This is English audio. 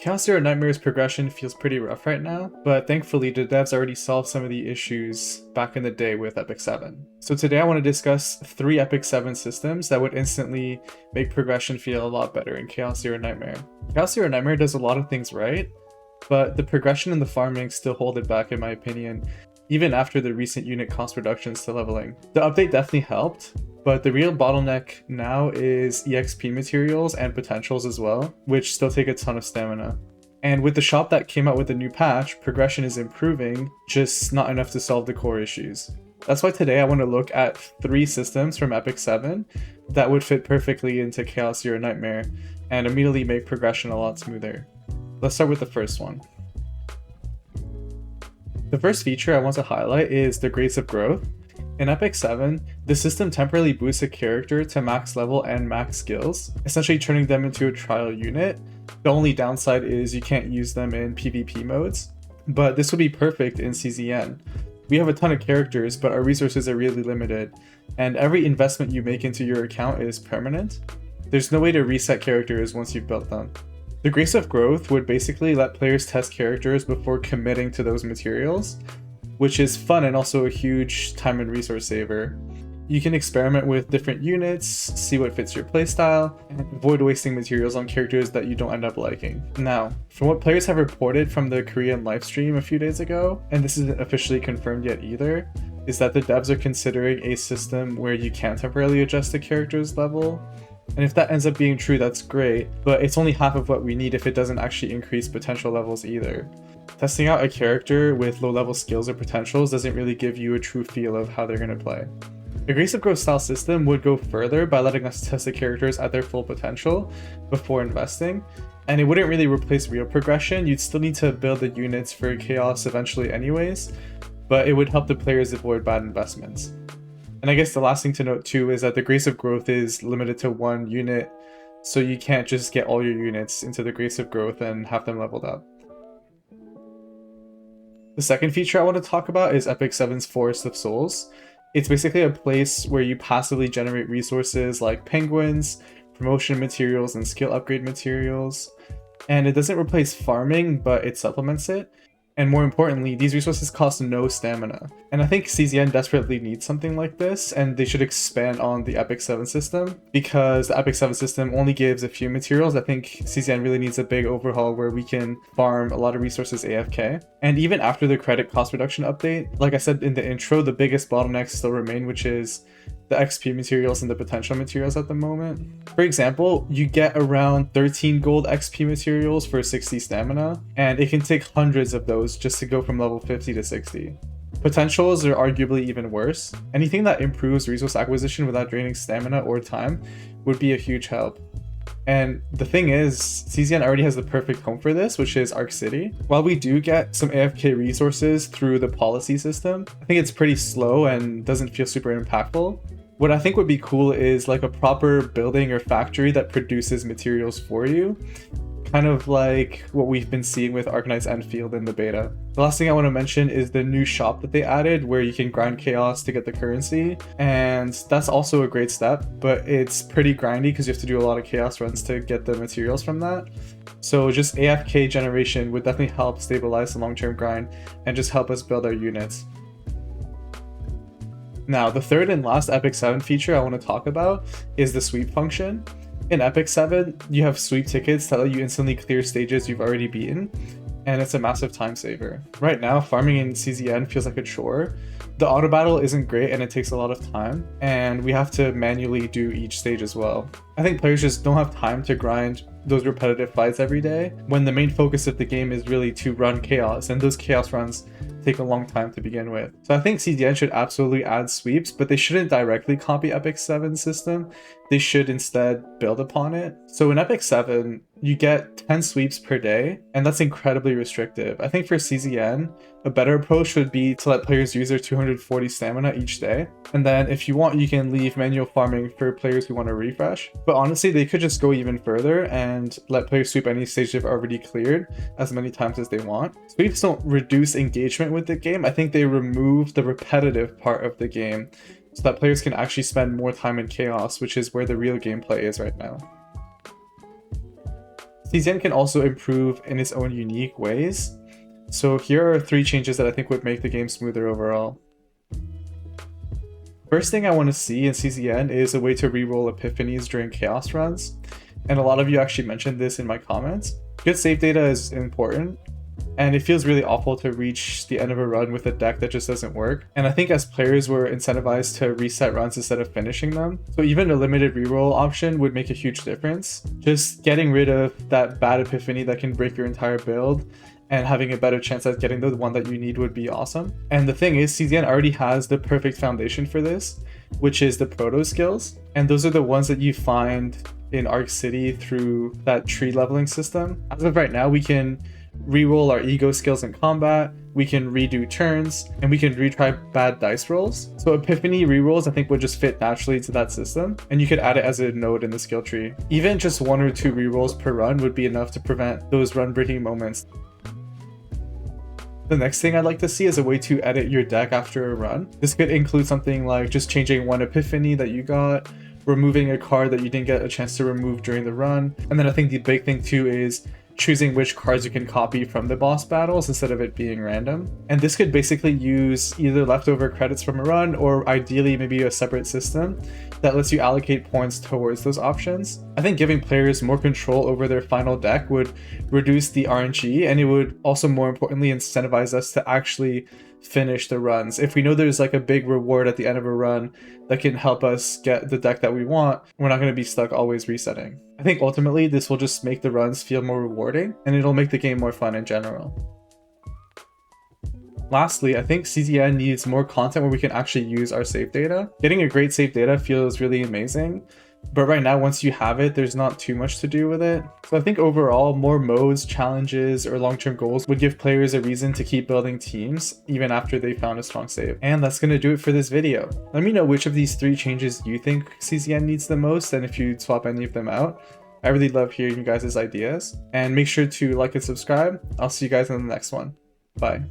Chaos Zero Nightmare's progression feels pretty rough right now, but thankfully the devs already solved some of the issues back in the day with Epic 7. So today I want to discuss 3 Epic 7 systems that would instantly make progression feel a lot better in Chaos Zero Nightmare. Chaos Zero Nightmare does a lot of things right, but the progression and the farming still hold it back in my opinion, even after the recent unit cost reductions to leveling. The update definitely helped, but the real bottleneck now is EXP materials and potentials as well, which still take a ton of stamina. And with the shop that came out with the new patch, progression is improving, just not enough to solve the core issues. That's why today I want to look at 3 systems from Epic 7 that would fit perfectly into Chaos Zero Nightmare and immediately make progression a lot smoother. Let's start with the first one. The first feature I want to highlight is the Grace of Growth. In Epic 7, the system temporarily boosts a character to max level and max skills, essentially turning them into a trial unit. The only downside is you can't use them in PvP modes, but this would be perfect in CZN. We have a ton of characters, but our resources are really limited, and every investment you make into your account is permanent. There's no way to reset characters once you've built them. The Grace of Growth would basically let players test characters before committing to those materials, which is fun and also a huge time and resource saver. You can experiment with different units, see what fits your playstyle, and avoid wasting materials on characters that you don't end up liking. Now, from what players have reported from the Korean livestream a few days ago, and this isn't officially confirmed yet either, is that the devs are considering a system where you can temporarily adjust the character's level. And if that ends up being true, that's great, but it's only half of what we need if it doesn't actually increase potential levels either. Testing out a character with low-level skills or potentials doesn't really give you a true feel of how they're going to play. A Grace of Growth style system would go further by letting us test the characters at their full potential before investing, and it wouldn't really replace real progression. You'd still need to build the units for Chaos eventually anyways, but it would help the players avoid bad investments. And I guess the last thing to note too is that the Grace of Growth is limited to 1 unit, so you can't just get all your units into the Grace of Growth and have them leveled up. The second feature I want to talk about is Epic 7's Forest of Souls. It's basically a place where you passively generate resources like penguins, promotion materials, and skill upgrade materials. And it doesn't replace farming, but it supplements it. And more importantly, these resources cost no stamina. And I think CZN desperately needs something like this, and they should expand on the Epic 7 system, because the Epic 7 system only gives a few materials. I think CZN really needs a big overhaul where we can farm a lot of resources AFK. And even after the credit cost reduction update, like I said in the intro, the biggest bottlenecks still remain, which is the XP materials and the potential materials at the moment. For example, you get around 13 gold XP materials for 60 stamina, and it can take hundreds of those just to go from level 50 to 60. Potentials are arguably even worse. Anything that improves resource acquisition without draining stamina or time would be a huge help. And the thing is, CZN already has the perfect home for this, which is Arc City. While we do get some AFK resources through the policy system, I think it's pretty slow and doesn't feel super impactful. What I think would be cool is like a proper building or factory that produces materials for you, kind of like what we've been seeing with Arcanite's Enfield in the beta. The last thing I want to mention is the new shop that they added where you can grind chaos to get the currency, and that's also a great step, but it's pretty grindy because you have to do a lot of chaos runs to get the materials from that. So just AFK generation would definitely help stabilize the long-term grind and just help us build our units. Now, the third and last Epic 7 feature I want to talk about is the sweep function. In Epic 7, you have sweep tickets that let you instantly clear stages you've already beaten, and it's a massive time saver. Right now, farming in CZN feels like a chore. The auto battle isn't great and it takes a lot of time, and we have to manually do each stage as well. I think players just don't have time to grind those repetitive fights every day, when the main focus of the game is really to run chaos, and those chaos runs take a long time to begin with. So I think CZN should absolutely add sweeps, but they shouldn't directly copy Epic 7's system. They should instead build upon it. So in Epic 7, you get 10 sweeps per day, and that's incredibly restrictive. I think for CZN, a better approach would be to let players use their 240 stamina each day. And then if you want, you can leave manual farming for players who want to refresh. But honestly, they could just go even further and let players sweep any stage they've already cleared as many times as they want. Sweeps don't reduce engagement with the game. I think they remove the repetitive part of the game so that players can actually spend more time in chaos, which is where the real gameplay is right now. CZN can also improve in its own unique ways. So here are 3 changes that I think would make the game smoother overall. First thing I want to see in CZN is a way to reroll epiphanies during chaos runs. And a lot of you actually mentioned this in my comments. Good save data is important, and it feels really awful to reach the end of a run with a deck that just doesn't work. And I think as players we're incentivized to reset runs instead of finishing them. So even a limited reroll option would make a huge difference. Just getting rid of that bad epiphany that can break your entire build and having a better chance at getting the one that you need would be awesome. And the thing is, CZN already has the perfect foundation for this, which is the proto skills. And those are the ones that you find in Arc City through that tree leveling system. As of right now, we can reroll our ego skills in combat, we can redo turns, and we can retry bad dice rolls. So epiphany rerolls I think would just fit naturally to that system, and you could add it as a node in the skill tree. Even just 1 or 2 rerolls per run would be enough to prevent those run breaking moments. The next thing I'd like to see is a way to edit your deck after a run. This could include something like just changing 1 epiphany that you got, removing a card that you didn't get a chance to remove during the run. And then I think the big thing too is choosing which cards you can copy from the boss battles instead of it being random. And this could basically use either leftover credits from a run or ideally maybe a separate system that lets you allocate points towards those options. I think giving players more control over their final deck would reduce the RNG, and it would also more importantly incentivize us to actually finish the runs. If we know there's like a big reward at the end of a run that can help us get the deck that we want, we're not going to be stuck always resetting. I think ultimately this will just make the runs feel more rewarding, and it'll make the game more fun in general. Lastly, I think CZN needs more content where we can actually use our save data. Getting a great save data feels really amazing, but right now once you have it, there's not too much to do with it. So I think overall, more modes, challenges, or long-term goals would give players a reason to keep building teams even after they found a strong save. And that's going to do it for this video. Let me know which of these 3 changes you think CZN needs the most, and if you'd swap any of them out. I really love hearing you guys' ideas. And make sure to like and subscribe. I'll see you guys in the next one. Bye.